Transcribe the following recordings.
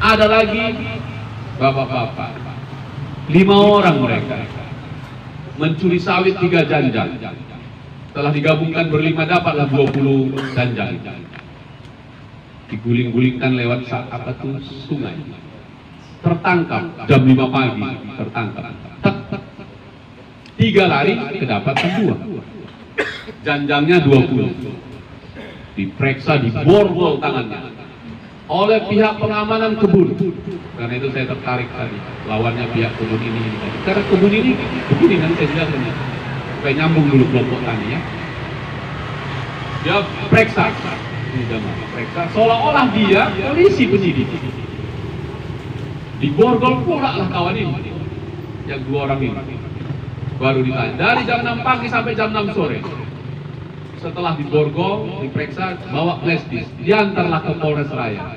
Ada lagi bapak-bapak, 5 orang mereka mencuri sawit 3 janjang. Setelah digabungkan berlima dapatlah 20 janjang. Diguling-gulingkan lewat sungai. Tertangkap jam 5 pagi, tertangkap. 3 lari, kedapatan 2. Janjangnya 20. Diperiksa, diborgol tangannya oleh pihak pengamanan kebun. Karena itu saya tertarik tadi, lawannya pihak kebun ini. Karena kebun ini begini, nanti saya jelaskan ya. Supaya nyambung dulu kelompok tani ya. Dia periksa, seolah-olah dia polisi penyidik. Diborgol pula lah kawan ini, yang 2 orang ini. Baru ditanya, dari jam 6 pagi sampai jam 6 sore. Setelah diborgol, diperiksa, bawa flash disk, diantarlah ke Polres Raya.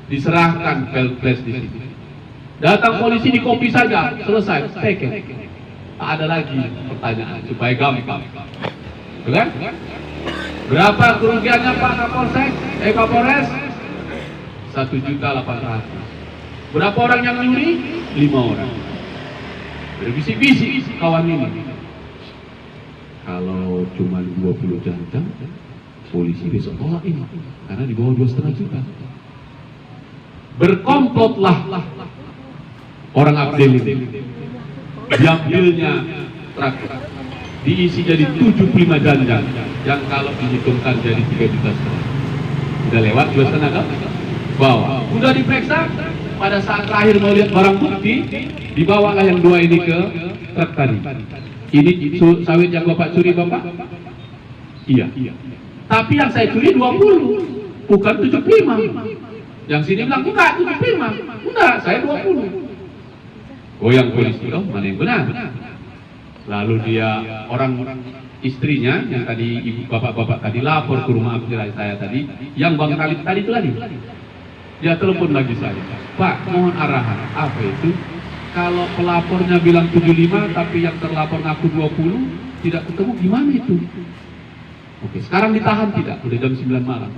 Diserahkan flash disk itu. Datang polisi di kopi saja, selesai, take it. Tak ada lagi pertanyaan, supaya gampang. Bukan? Berapa kerugiannya Pak Kapolsek? Kapolres? 1.800.000. Berapa orang yang nyuri? 5 orang. Berbisik-bisik kawan ini. Kalau cuma 20 janjang, polisi besok tolak ini, karena di bawah 2,5 juta. Berkomplotlah orang Abdel ini. Diambilnya traktor, diisi jadi 75 janjang, yang kalau dihitungkan jadi 3,5 juta. Udah lewat 2,5 kan? Bawa. Udah diperiksa, pada saat terakhir mau lihat barang bukti, dibawalah yang 2 ini ke truk tadi. Ini sawit yang Bapak curi Bapak? Iya. Tapi yang saya curi 20, bukan 75. Yang sini bilang, enggak 75. Enggak, saya 20. Goyang polisi, oh mana yang benar? Lalu dia, orang istrinya, yang tadi ibu bapak-bapak tadi lapor ke rumah saya tadi, yang Bang Khalid tadi itu lagi. Dia telepon lagi saya, Pak, mohon arahan. Apa itu? Kalau pelapornya bilang 75, tapi yang terlapor ngaku 20, tidak ketemu, gimana itu? Oke, sekarang ditahan tidak? Udah jam 9 malam.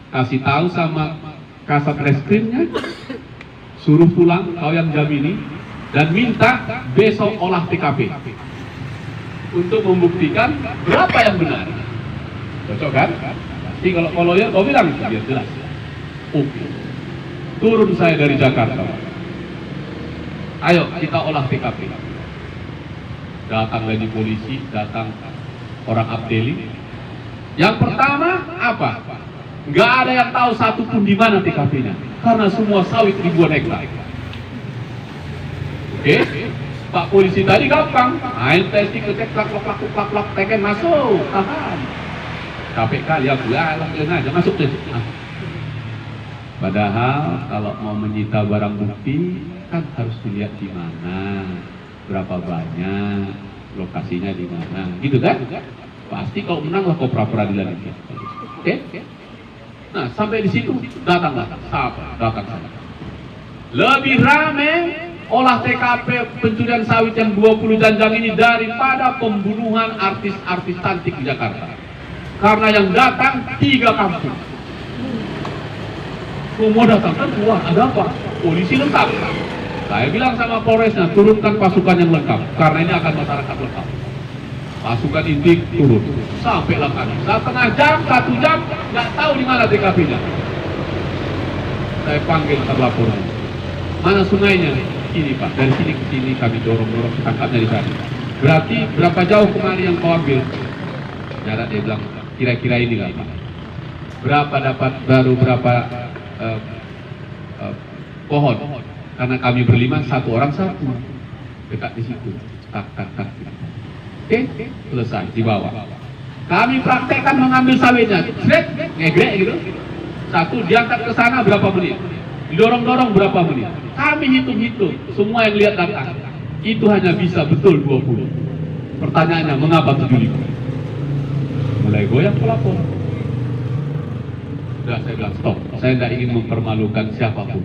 Kasih tahu sama kasat reskrimnya, suruh pulang kau yang jam ini, dan minta besok olah TKP untuk membuktikan berapa yang benar. Cocok kan? Jadi kalau lawyer kau bilang, biar jelas. Oke. Turun saya dari Jakarta. Ayo kita olah TKP. Datang lagi polisi, datang orang Abdeli. Yang pertama apa? Nggak ada yang tahu satu pun di mana TKP-nya, karena semua sawit ribuan hektar. Oke, Pak polisi tadi gampang, main testing, ngecek, plak, teken masuk, tahan. KPK ya aja masuk deh. Padahal kalau mau menyita barang bukti kan harus dilihat di mana, berapa banyak, lokasinya di mana, gitu kan? Pasti kalau menang lah kau pra-peradilan itu. Oke? Nah sampai di situ datanglah, datang. Lebih rame olah TKP pencurian sawit yang 20 janjang ini daripada pembunuhan artis-artis cantik di Jakarta. Karena yang datang 3 kampung. Semua datang kan, wah ada apa? Polisi lengkap. Saya bilang sama Polresnya, turunkan pasukan yang lengkap, karena ini akan masyarakat lengkap. Pasukan inti turun, sampai lengkap. Setengah jam, 1 jam, nggak tahu di mana TKP-nya. Saya panggil terlaporan. Mana sungainya? Ini Pak, dari sini ke sini kami dorong tangkapnya di sana. Berarti berapa jauh kemarin yang kau ambil? Jarak dia bilang, kira-kira ini lah Pak. Berapa dapat baru berapa pohon? Karena kami berlima, 1 orang 1 dekat di situ. Tak. Oke, selesai dibawa. Kami praktekkan mengambil sawitnya, ngegrek gitu. 1 diangkat ke sana berapa menit? Didorong-dorong berapa menit? Kami hitung-hitung, semua yang lihat datang. Itu hanya bisa betul 20. Pertanyaannya, mengapa 75? Mulai goyang pelapor. Sudah saya bilang stop, saya tidak ingin mempermalukan siapapun.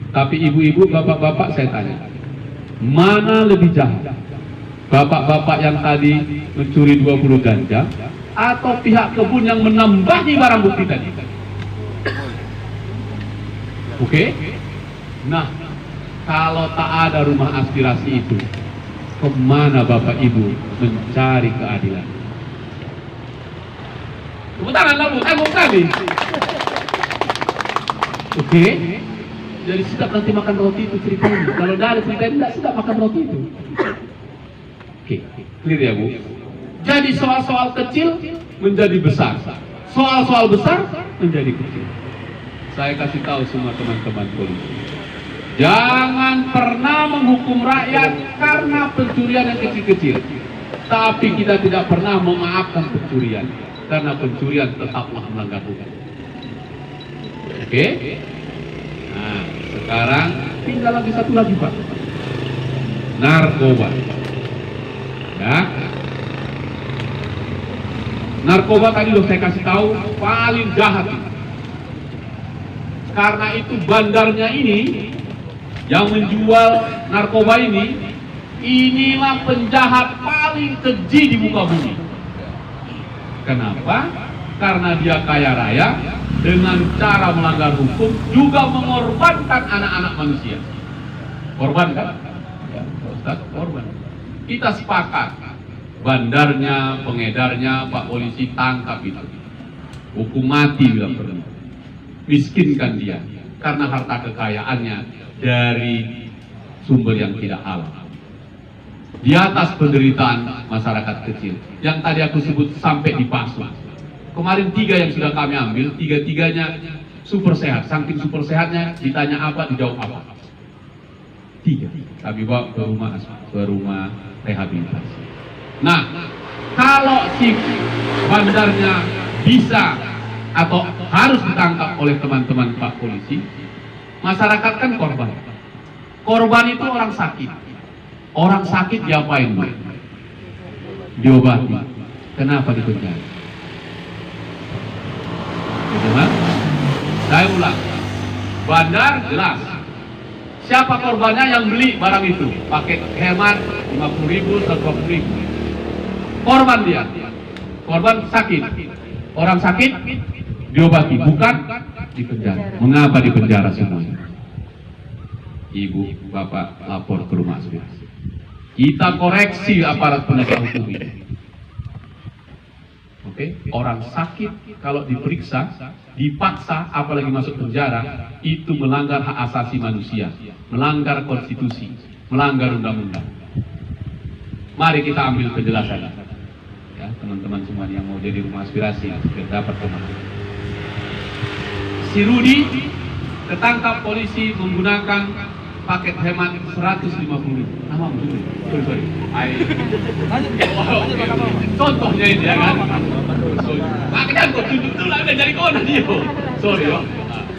Tapi ibu-ibu, bapak-bapak saya tanya, mana lebih jahat? Bapak-bapak yang tadi mencuri 20 ganja, atau pihak kebun yang menambahi barang bukti tadi? Oke? Nah, kalau tak ada rumah aspirasi itu, kemana Bapak Ibu mencari keadilan? Tepuk tangan lah, Bu. Mau kali. Oke? Jadi sedap nanti makan roti itu ceritanya. Kalau dari ceritanya tidak sedap makan roti itu. Oke, clear ya Bu? Jadi soal-soal kecil menjadi besar. Soal-soal besar menjadi kecil. Saya kasih tahu semua teman-teman polisi. Jangan pernah menghukum rakyat karena pencurian yang kecil-kecil. Tapi kita tidak pernah memaafkan pencurian. Karena pencurian tetaplah melanggar hukum. Oke? Nah, sekarang tinggal lagi satu lagi Pak. Narkoba. Ya. Narkoba tadi loh saya kasih tahu paling jahat. Karena itu bandarnya ini yang menjual narkoba ini, inilah penjahat paling keji di muka bumi. Kenapa? Karena dia kaya raya dengan cara melanggar hukum, juga mengorbankan anak-anak manusia. Korban kan? Ya, Ustaz, korban. Kita sepakat, bandarnya, pengedarnya, Pak Polisi tangkap itu. Hukum mati bila perlu. Miskinkan dia, karena harta kekayaannya dari sumber yang tidak halal. Di atas penderitaan masyarakat kecil, yang tadi aku sebut sampai di Pasu. Kemarin 3 yang sudah kami ambil, 3-tiganya super sehat. Saking super sehatnya, ditanya apa, dijawab apa. 3, kami bawa ke rumah rehabilitasi. Nah, kalau si bandarnya bisa atau harus ditangkap oleh teman-teman Pak Polisi, masyarakat kan korban. Korban itu orang sakit. Orang sakit diapain, Bu? Diobati. Kenapa dipenjara? Teman, saya ulang. Bandar jelas. Siapa korbannya yang beli barang itu? Pakai hemat 50.000, 120.000. Korban dia. Korban sakit. Orang sakit diobati, bukan dipenjara. Mengapa dipenjara semuanya? Ibu, Bapak lapor ke rumah aspirasi. Kita koreksi aparat penegak hukum ini. Oke, orang sakit kalau diperiksa, dipaksa, apalagi masuk penjara, itu melanggar hak asasi manusia, melanggar konstitusi, melanggar undang-undang. Mari kita ambil penjelasan, ya teman-teman semua yang mau jadi rumah aspirasi, dapat pemahaman. Si Rudi ketangkap polisi menggunakan paket hemat 150.000. Nama Rudi. Sorry. Contohnya ini ya kan. Makanya kok tunjuk dulu ada jadi kona dia. Sorry yo.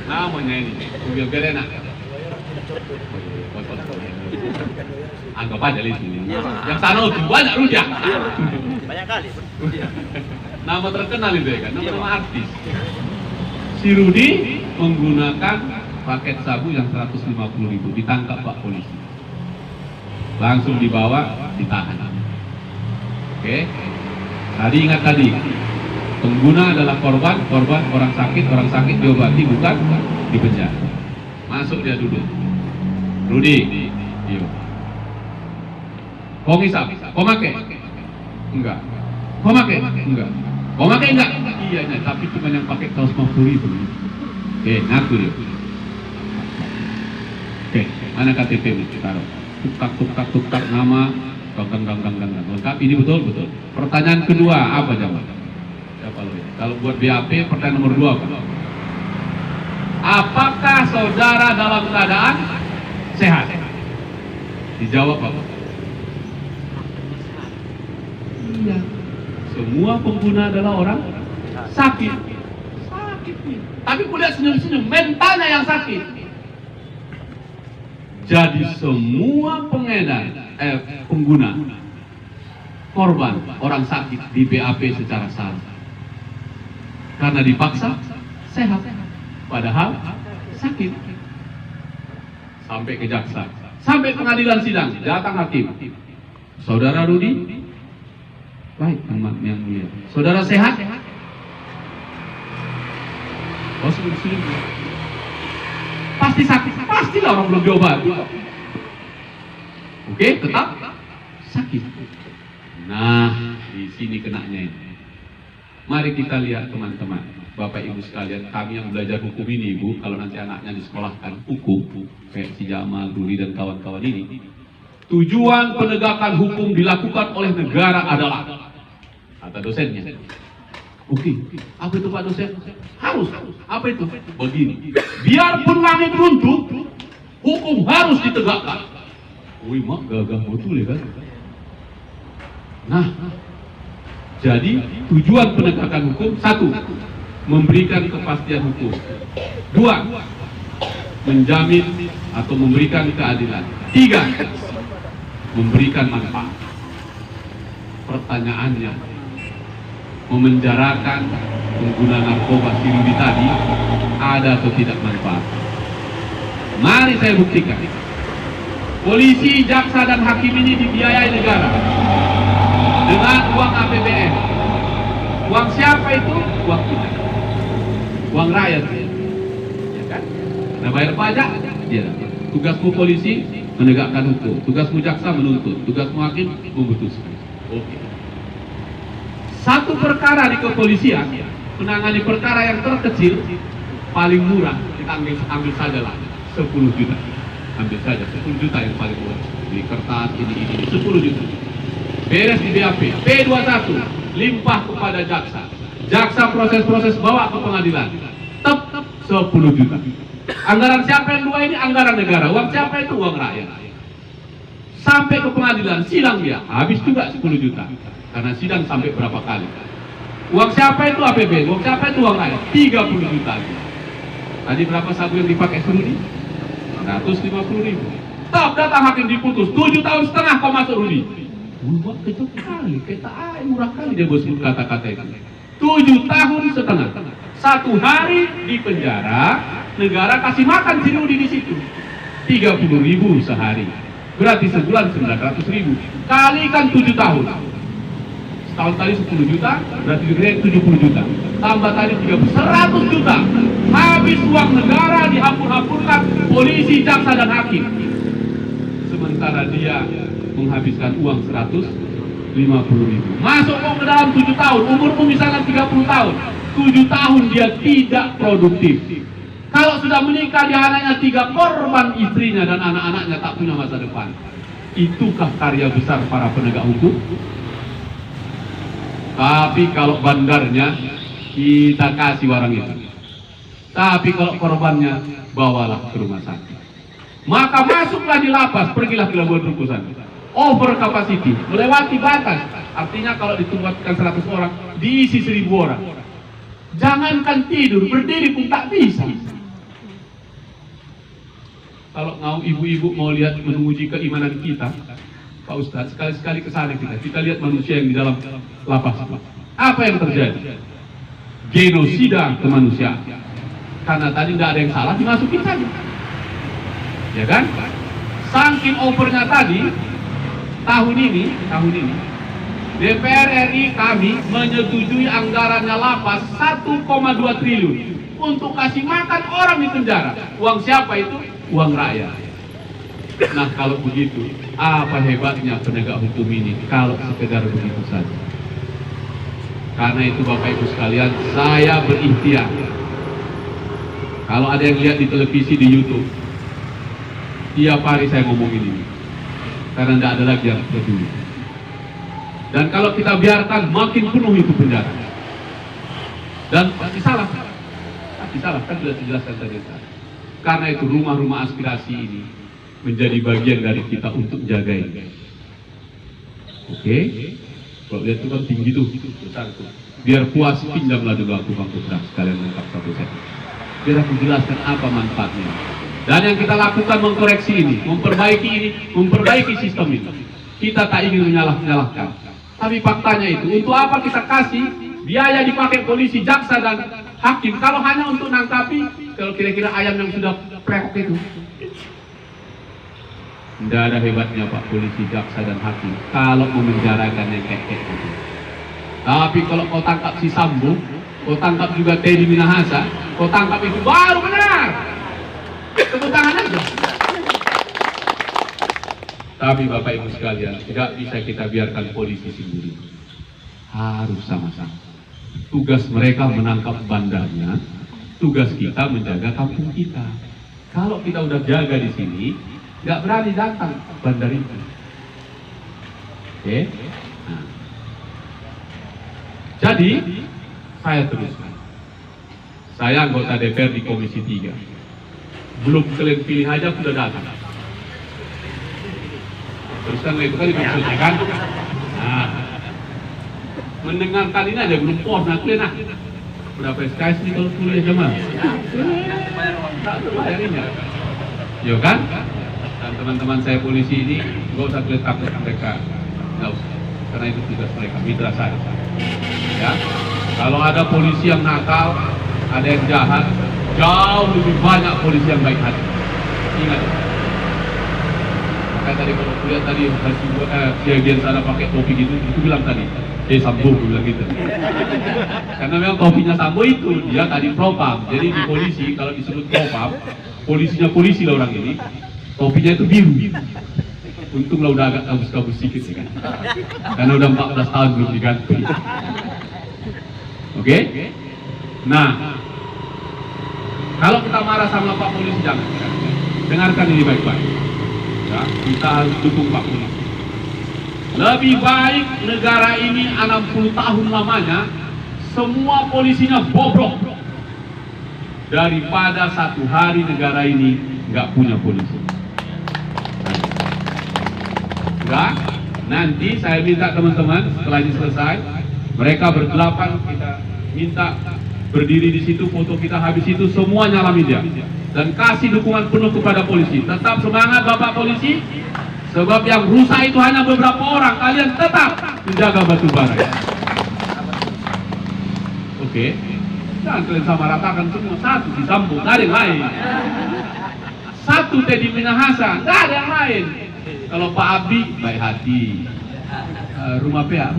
Namanya ini. Mobil Verena. Anggap aja itu. Yang sana itu banyak Rudi ya. Banyak kali. Nama terkenal itu ya kan. Nama artis. Si Rudi menggunakan paket sabu yang 150.000, ditangkap Pak Polisi, langsung dibawa, ditahan. Oke, tadi ingat tadi, pengguna adalah korban orang sakit diobati, bukan dipenjara. Masuk dia duduk. Rudi, iyo. Kau ngisap, kau make? Enggak. Kau make? Enggak. Kau make enggak? Iya, tapi cuma yang pakai 150.000. Oke, ngaku dia. Oke, mana KTP taruh? Tukak nama, gang. Lengkap, ini betul. Pertanyaan kedua, apa jawab? Kalau buat BAP, pertanyaan nomor 2 apa? Apakah saudara dalam keadaan sehat? Dijawab apa? Iya. Semua pengguna adalah orang sakit. Tapi kulihat senyum-senyum, mentalnya yang sakit. Jadi semua pengguna, korban, orang sakit di BAP secara salah. Karena dipaksa, sehat. Padahal sakit. Sampai ke jaksa, sampai pengadilan sidang, datang hakim. Saudara Rudi, baik, yang mulia. Saudara sehat? Oh, senyum. pasti sakit, pastilah orang belum diobati. Oke, tetap sakit. Nah, di sini kenanya ini. Mari kita lihat teman-teman, Bapak Ibu sekalian, kami yang belajar hukum ini, Ibu, kalau nanti anaknya disekolahkan hukum, kayak si Jamal, Ruli, dan kawan-kawan ini, tujuan penegakan hukum dilakukan oleh negara adalah, kata dosennya. Oke, apa itu Pak dosen? Harus. Apa itu? Begini, biarpun kami beruntung, hukum harus ditegakkan. Wih, mak gagah betul ya kan? Nah, jadi tujuan penegakan hukum, satu, memberikan kepastian hukum. Dua, menjamin atau memberikan keadilan. Tiga, memberikan manfaat. Pertanyaannya, memenjarakan pengguna narkoba si Rudi tadi ada atau tidak manfaat? Mari saya buktikan. Polisi, jaksa, dan hakim ini dibiayai negara dengan uang APBN. Uang siapa itu? Uang kita, uang rakyat, ya kan? Nah, bayar pajak, ya. Tugasmu polisi menegakkan hukum, tugasmu jaksa menuntut, tugasmu hakim memutuskan. Oke. Satu perkara di kepolisian, menangani perkara yang terkecil, paling murah, kita ambil saja lah, 10 juta. Ambil saja 10 juta yang paling murah. Beli kertas, ini 10 juta. Beres di BAP, P21, limpah kepada jaksa. Jaksa proses bawa ke pengadilan. Tetap 10 juta. Anggaran siapa yang dua ini? Anggaran negara. Uang siapa itu? Uang rakyat. Sampai ke pengadilan, sidang dia, habis juga 10 juta. Karena sidang sampai berapa kali. Uang siapa itu? APBN. Uang siapa itu? Uang rakyat. 30 juta. Tadi berapa sabu yang dipakai Rudi? 150.000. Top datang hakim diputus 7 tahun setengah kau masuk Rudi. Wah, kecil kali, kita murah kali dia sebut kata-kata itu. 7 tahun setengah. 1 hari di penjara, negara kasih makan si Rudi di situ. 30.000 sehari. Berarti sebulan 900.000. Kalikan 7 tahun. Setahun tadi 10 juta, berarti 70 juta. Tambah tadi 100 juta. Habis uang negara dihapur-hapurkan polisi, jaksa, dan hakim. Sementara dia menghabiskan uang 150.000. Masuk ke dalam 7 tahun, umurmu misalnya 30 tahun. 7 tahun dia tidak produktif. Kalau sudah menikah, dia anaknya 3, korban istrinya dan anak-anaknya tak punya masa depan. Itukah karya besar para penegak hukum? Tapi kalau bandarnya, kita kasih orang itu. Tapi kalau korbannya, bawalah ke rumah sakit. Maka masuklah di lapas, pergilah ke Labuan Ruku sana. Over capacity, melewati batas. Artinya kalau ditempatkan 100 orang, diisi 1000 orang. Jangankan tidur, berdiri pun tak bisa. Kalau mau ibu-ibu mau lihat menguji keimanan kita, Pak Ustadz, sekali-sekali ke sana kita lihat manusia yang di dalam lapas. Apa yang terjadi? Genosida kemanusiaan. Karena tadi tidak ada yang salah, dimasukin saja. Ya kan? Saking overnya tadi, tahun ini DPR RI kami menyetujui anggarannya lapas 1,2 triliun untuk kasih makan orang di penjara. Uang siapa itu? Uang rakyat. Nah, kalau begitu, apa hebatnya penegak hukum ini kalau sekedar begitu saja? Karena itu Bapak Ibu sekalian, saya berikhtiar. Kalau ada yang lihat di televisi, di YouTube, tiap hari saya ngomongin ini. Karena tidak ada lagi yang peduli. Dan kalau kita biarkan, makin penuh itu penjara. Dan pasti salah. Pasti salah, kan sudah dijelaskan tadi. Karena itu rumah-rumah aspirasi ini menjadi bagian dari kita untuk jaga ini. Oke? Kalau lihat itu kan tinggi tuh, besar tuh. Biar puas, pinjamlah dulu aku bangku beras, sekalian lengkap 1 set. Biar aku jelaskan apa manfaatnya. Dan yang kita lakukan mengkoreksi ini, memperbaiki sistem ini. Kita tak ingin menyalahkan. Tapi faktanya itu, untuk apa kita kasih biaya dipakai polisi, jaksa, dan hakim kalau hanya untuk nangkapi kalau kira-kira ayam yang sudah prehok itu. Tidak ada hebatnya Pak polisi, jaksa, dan hakim kalau memenjarakan yang kayak gitu. Tapi kalau kau tangkap si Sambo, kau tangkap juga Teddy Minahasa, kau tangkap itu baru benar. Tepuk tangan aja. Tapi Bapak Ibu sekalian, tidak bisa kita biarkan polisi sendiri. Harus sama-sama. Tugas mereka menangkap bandarnya, tugas kita menjaga kampung kita. Kalau kita udah jaga di sini, nggak berani datang bandar itu. Oke? Nah. Jadi, saya teruskan. Saya anggota DPR di Komisi 3. Belum kalian pilih aja, sudah datang. Teruskan itu kan diselesaikan. Nah, mendengarkan ini aja belum pernah kalian nah. Berapa SKS nih kalau kuliah jemaah? Tak bayarinya. Yo kan? Dan teman-teman saya polisi ini nggak usah kalian takut mereka, nggak usah. Karena itu tugas mereka, mitra saya. Ya, kalau ada polisi yang nakal, ada yang jahat, jauh lebih banyak polisi yang baik hati. Ingat. Makanya tadi kalau kuliah tadi bagian sana pakai topi gitu, itu bilang tadi, Sambo bilang gitu. Karena memang topinya Sambo itu dia tadi propam. Jadi di polisi kalau disebut propam, polisinya polisi lah orang ini, topinya itu biru. Untunglah udah agak kabus-kabus sedikit sih kan. Karena udah 14 tahun belum diganti. Oke? Nah, kalau kita marah sama Pak Polisi jangan. Dengarkan ini baik-baik. Ya, kita harus dukung Pak Polisi. Lebih baik negara ini 60 tahun lamanya semua polisinya bobrok daripada satu hari negara ini nggak punya polisi. Enggak, nanti saya minta teman-teman setelah ini selesai, mereka berdelapan kita minta berdiri di situ, foto kita habis itu semua nyala media dan kasih dukungan penuh kepada polisi. Tetap semangat Bapak Polisi, sebab yang rusak itu hanya beberapa orang. Kalian tetap menjaga batubara. Oke, jangan kalian sama ratakan semua. Satu disambung, nggak ada yang lain. Satu Teddy Minahasa, nggak ada yang lain. Kalau Pak Abdi baik hati, rumah PA,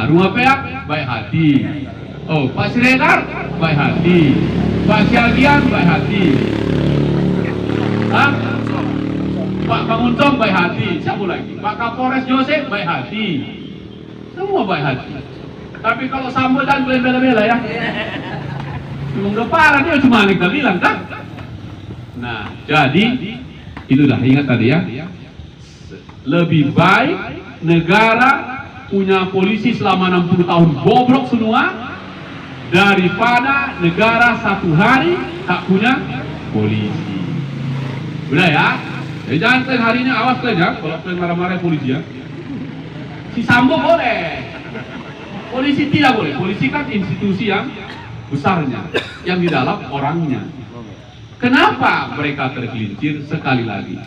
rumah PA baik hati. Oh, Pak Siregar baik hati, Pak Siagian baik hati, Pak Banguncong baik hati. Siapa lagi? Pak Kapolres Joseph baik hati. Semua baik hati. Tapi kalau Sambo dan bela-bela ya, memang udah parah dia cuma kita bilang kan. Nah, jadi itulah ingat tadi ya. Lebih baik negara punya polisi selama 60 tahun bobrok semua daripada negara satu hari tak punya polisi. Udah ya? Jadi jangan kalian hari ini awas kalian ya, kalau kalian marah-marah polisi ya. Si Sambo boleh, polisi tidak boleh. Polisi kan institusi yang besarnya, yang di dalam orangnya. Kenapa mereka tergelincir? Sekali lagi,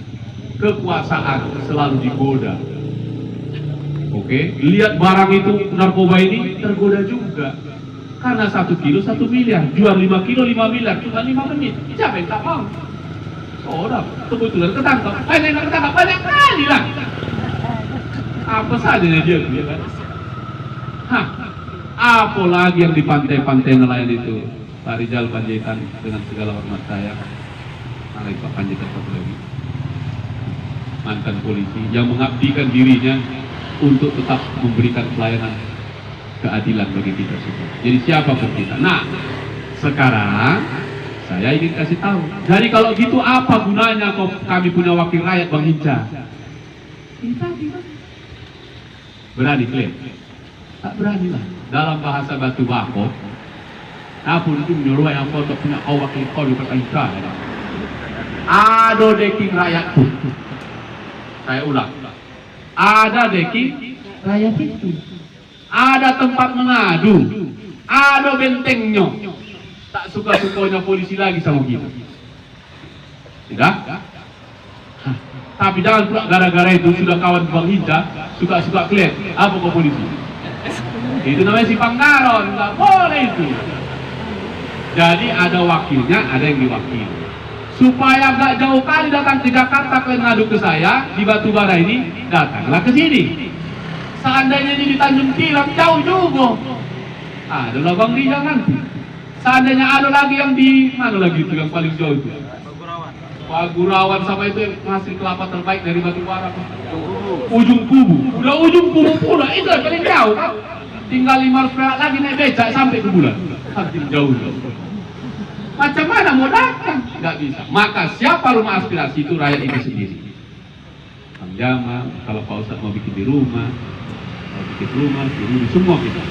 kekuasaan selalu digoda. Oke, lihat barang itu narkoba ini tergoda juga. Karena 1 kilo 1 miliar, jual 5 kilo 5 miliar, cuma 5 menit. Siapa yang tak mau? Sudah, kebetulan ketangkap. Banyak yang ketangkap, banyak kali lah. Apa saja dia kan? Hah, apalagi yang di pantai-pantai nelayan itu. Pak Rizal Panjaitan dengan segala hormat saya. Alai Pak Panjaitan satu lagi. Mantan polisi yang mengabdikan dirinya untuk tetap memberikan pelayanan keadilan bagi kita semua. Jadi siapapun kita. Nah, sekarang saya ingin kasih tahu. Jadi kalau gitu apa gunanya kami punya wakil rakyat Bang Hinca? Kita berani klaim? Tak berani lah. Dalam bahasa batu bako, aku itu menyuruh yang kau punya kau wakil kau di Hinca. Ada deking rakyatku. Saya ulang. Ada deking rakyat itu. Ada tempat mengadu, ada bentengnya. Tak suka-sukanya polisi lagi sama kita. Tidak? Tapi jangan pula gara-gara itu sudah kawan Bang Hinca, suka-suka klaim. Apa kau polisi? Itu namanya si Panggaron, nggak boleh itu. Jadi ada wakilnya, ada yang diwakili. Supaya nggak jauh kali datang ke Jakarta kalian ngadu ke saya di Batubara ini, datanglah ke sini. Seandainya ini di Tanjung Tiram jauh juga. Adalah Bang Rizal nanti. Seandainya ada lagi yang di mana lagi itu yang paling jauh itu? Pak Gurawan sama itu yang hasil kelapa terbaik dari batu bara. Ujung kubu, udah ujung kubu pula, itu yang paling jauh. Tinggal 500 perak lagi naik becak sampai ke bulan. Makin jauh. Macam mana mau datang? Nggak bisa. Maka siapa rumah aspirasi itu rakyat itu sendiri. Kang Jamal, kalau Pak Ustadz mau bikin di rumah, semua kita.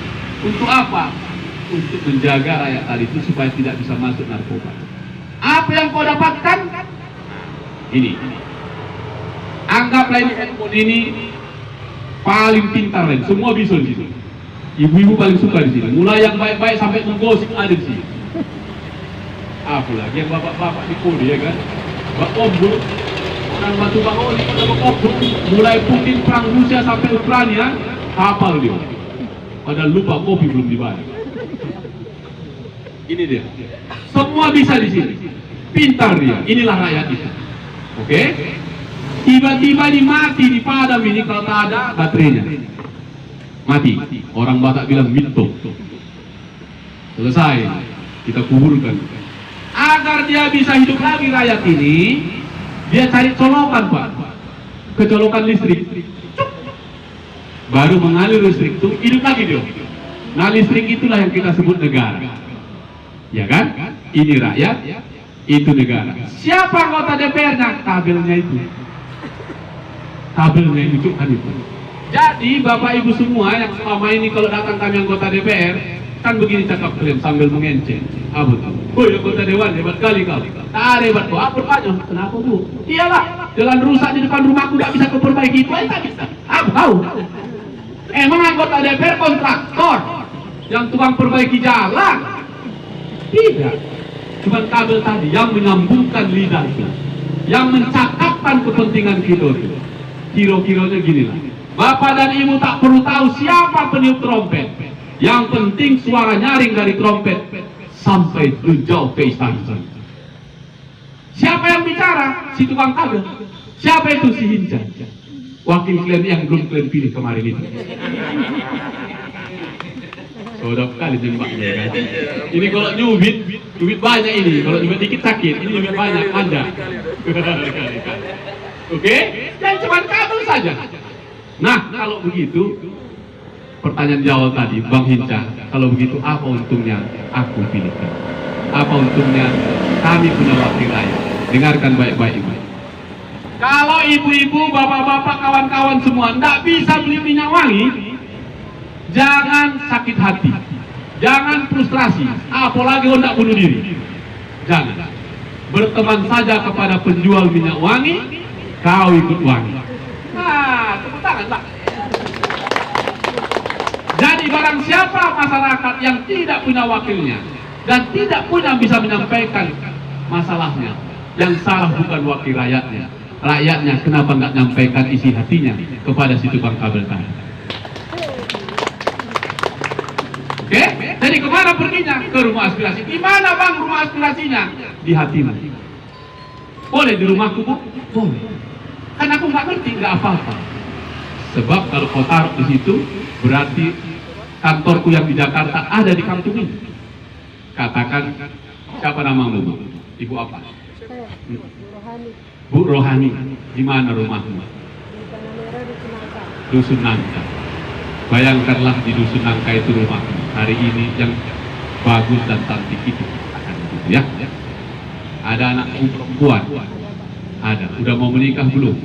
Untuk apa? Untuk menjaga rakyat tadi itu supaya tidak bisa masuk narkoba. Apa yang kau dapatkan? Ini. Anggaplah ini handphone ini paling pintar lain. Semua bisa di sini. Ibu-ibu paling suka di sini. Mulai yang baik-baik sampai menggosip ada di sini. Apalagi yang bapak-bapak di kode ya kan? Bak Ombul, orang batu bak oli, Bak Ombul, mulai Putin perang Rusia sampai Ukraina, hafal dia. Padahal lupa kopi belum dibayar. Ini dia. Semua bisa di sini. Pintar dia. Inilah rakyat itu. Oke? Tiba-tiba mati di padam ini kalau tak ada baterainya. Mati. Orang Batak bilang mito. Selesai. Kita kuburkan. Agar dia bisa hidup lagi rakyat ini, dia cari colokan Pak. Kecolokan listrik. Baru mengalir listrik itu hidup lagi dia. Nah listrik itulah yang kita sebut negara. Ya kan? Ini rakyat, itu negara. Siapa anggota DPR-nya? Tabelnya itu. Tabelnya itu kan itu. Jadi Bapak Ibu semua yang selama ini kalau datang kami anggota DPR, kan begini cakap kalian sambil mengenceng. Apa tuh? Woi anggota dewan hebat kali kau. Tak hebat kau. Apa banyak? Kenapa Bu? Iyalah, jalan rusak di depan rumahku tidak bisa kau perbaiki itu aja tak bisa. Apa kau? Emang anggota DPR kontraktor yang tukang perbaiki jalan? Tidak. Cuma kabel tadi yang menyambungkan lidah itu, yang mencakapkan kepentingan kita itu. Kira-kiranya gini lah. Bapak dan Ibu tak perlu tahu siapa peniup trompet. Yang penting suara nyaring dari trompet sampai jauh ke istana. Siapa yang bicara? Si tukang kabel. Siapa itu? Si Hinca. Wakil klien yang belum klien pilih kemarin itu. Sodap kali jembaknya kan. Ini kalau nyubit banyak ini. Kalau nyubit dikit sakit. Ini nyubit banyak, panjang. Oke? Yang cuma kabel saja. Nah, kalau begitu, pertanyaan di awal tadi, Bang Hinca, kalau begitu apa untungnya aku pilihkan? Apa untungnya kami punya wakil rakyat? Dengarkan baik-baik. Kalau ibu-ibu, bapak-bapak, kawan-kawan semua tidak bisa beli minyak wangi, jangan sakit hati, jangan frustrasi, apalagi hendak bunuh diri. Jangan. Berteman saja kepada penjual minyak wangi, kau ikut wangi. Nah, tepuk tangan Pak. Jadi barang siapa masyarakat yang tidak punya wakilnya dan tidak punya bisa menyampaikan masalahnya, yang salah bukan wakil rakyatnya. Rakyatnya kenapa nggak menyampaikan isi hatinya kepada si tukang kabel tadi? Oke? Jadi kemana perginya? Ke rumah aspirasi. Di mana Bang rumah aspirasinya? Di hatimu. Boleh di rumahku Bu? Boleh. Kan aku nggak ngerti, nggak apa-apa. Sebab kalau kau taruh di situ, berarti kantorku yang di Jakarta ada di kampung ini. Katakan, siapa namamu Bu? Ibu apa? Bu Rohani. Di mana rumahmu? Dusun Nangka. Bayangkanlah di Dusun Nangka itu rumahmu. Hari ini yang bagus dan cantik itu. Ya. Ada anakku perempuan. Ada. Udah mau menikah belum?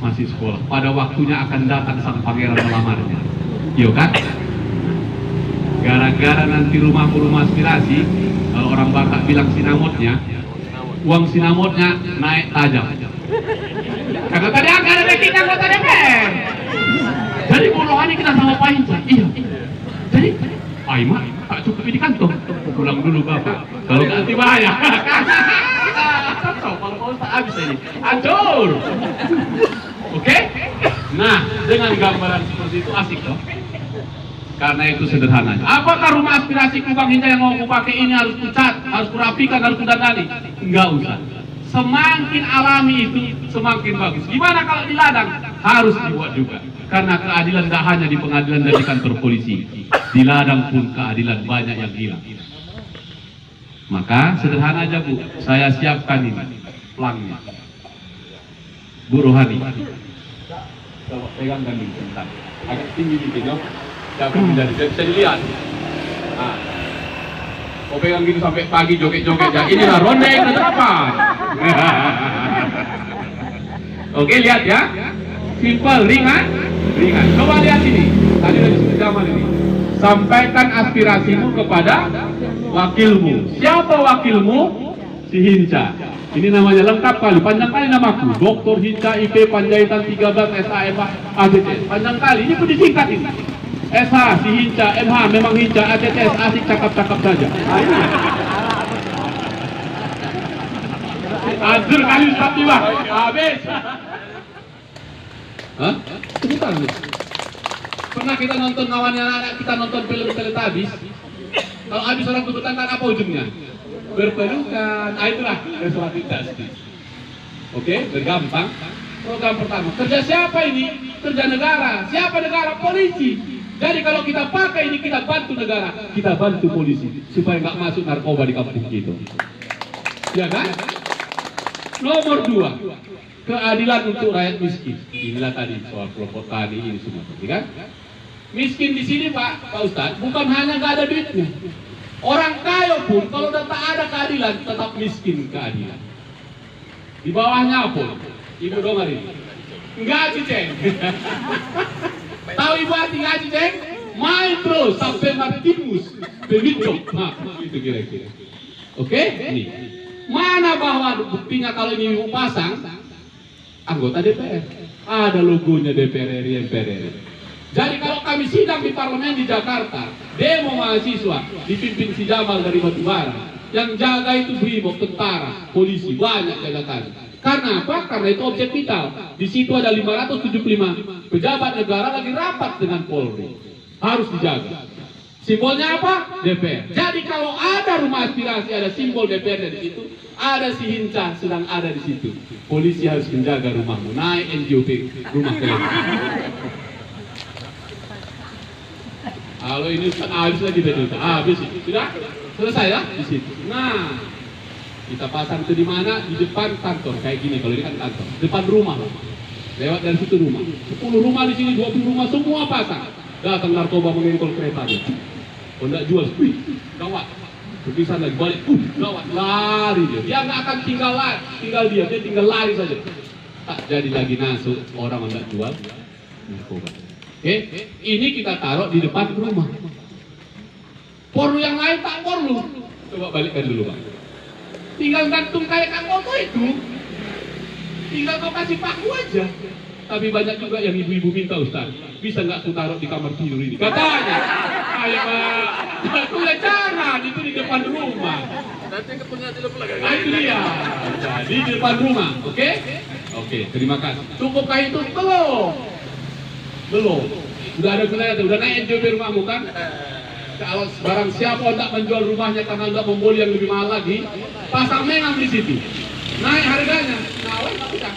Masih sekolah. Pada waktunya akan datang sang pangeran melamarnya. Yo kan? Gara-gara nanti rumah aspirasi, kalau orang Batak bilang sinamotnya, uang sinamotnya naik tajam. Karena tadi angka ada bikin anggota DPR. Jadi puluhan ini kita sama Pak Hinca. Iya. Jadi, Pak tak cukup di kantong. Pulang dulu Bapak. Kalau ganti bayar. Kalau kau tak habis ini. Hancur. Oke? Nah, dengan gambaran seperti itu asik toh. Karena itu sederhananya. Apakah rumah aspirasi Bang Hinca yang mau aku pakai ini harus kucat, harus kurapikan, harus kudandani? Enggak usah. Semakin alami itu semakin bagus. Gimana kalau di ladang? Harus dibuat juga. Karena keadilan tidak hanya di pengadilan dan di kantor polisi. Di ladang pun keadilan banyak yang hilang. Maka sederhana aja Bu, saya siapkan ini. pelangnya. Bu Rohani. Coba pegang ganding sebentar. Agak tinggi dikit, no? Jangan menjadi, bisa dilihat. Nah. Kau pegang gitu sampai pagi joget-joget ya. Inilah ronde yang ke-8. Oke, lihat ya. Simple, ringan. Coba lihat ini. Tadi udah disebut Jamal ini. Sampaikan aspirasimu kepada wakilmu. Siapa wakilmu? Si Hinca. Ini namanya lengkap kali, panjang kali namaku. Dr. Hinca IP Panjaitan 13 SHMH ACTS. Panjang kali, ini pun disingkat ini. SH, si Hinca, MH, memang Hinca, ACTS, asik cakap-cakap saja. Anjir kali Ustaz Tiba, habis. Hah? Sebentar nih. Pernah kita nonton kawannya anak kita nonton film Teletubbies. Kalau habis orang itu bertengkar apa ujungnya? Berpelukan. Ah itulah resolusitas. Oke, bergampang. Program pertama. Kerja siapa ini? Kerja negara. Siapa negara? Polisi. Jadi kalau kita pakai ini kita bantu negara, kita bantu polisi supaya nggak masuk narkoba di kampung kita. Ya kan? Nomor 2, keadilan untuk rakyat miskin. Inilah tadi soal kelompok tani ini semua, kan? Miskin di sini Pak Ustadz bukan hanya nggak ada duitnya. Orang kaya pun kalau tak ada keadilan tetap miskin keadilan. Di bawahnya apa? Ibu dengar ini. Gaji ceng. Tahu ibu arti gaji ceng? Main terus sampai Martinus Benito. Nah, itu kira-kira. Oke? Nih. Mana bahwa buktinya kalau ini ibu pasang anggota DPR. Ada logonya DPR RI MPR RI. Jadi kalau kami sidang di parlemen di Jakarta, demo mahasiswa dipimpin si Jamal dari Batubara, yang jaga itu BRIMOB, tentara, polisi, banyak jaga kami. Karena apa? Karena itu objek vital. Di situ ada 575 pejabat negara lagi rapat dengan Polri. Harus dijaga. Simbolnya apa? DPR. Jadi kalau ada rumah aspirasi, ada simbol DPR di situ, ada si Hinca sedang ada di situ. Polisi harus menjaga rumahmu. Naik NJOP rumah kalian. Kalau ini habis lagi tadi, habis itu sudah selesai ya di situ. Nah, kita pasang itu di mana? Di depan kantor kayak gini. Kalau ini kan kantor, depan rumah. Lewat dari situ rumah. 10 rumah di sini, 20 rumah semua pasang. Datang narkoba mengengkol keretanya. Oh enggak jual, wih, gawat. Berpisah lagi balik, gawat, lari dia. Dia nggak akan tinggal dia tinggal lari saja. Tak jadi lagi masuk orang enggak jual narkoba. Oke, ini kita taruh di depan rumah. Perlu yang lain tak perlu. Coba balikkan dulu Pak. Tinggal gantung kayak Kang Oto itu. Tinggal kau kasih paku aja. Tapi banyak juga yang ibu-ibu minta Ustaz, bisa nggak aku taruh di kamar tidur ini? Katanya, ayo Pak, aku ya jangan, itu di depan rumah. Nanti kepunya telepon lagi. Nah itu dia, jadi di depan rumah, oke? Oke, terima kasih. Cukupkah itu? Belum. Udah ada gunanya, udah naik NJOP rumahmu kan? Kalau barang siapa tidak menjual rumahnya karena tidak membeli yang lebih mahal lagi, pasang memang di situ. Naik harganya, nah nggak bisa.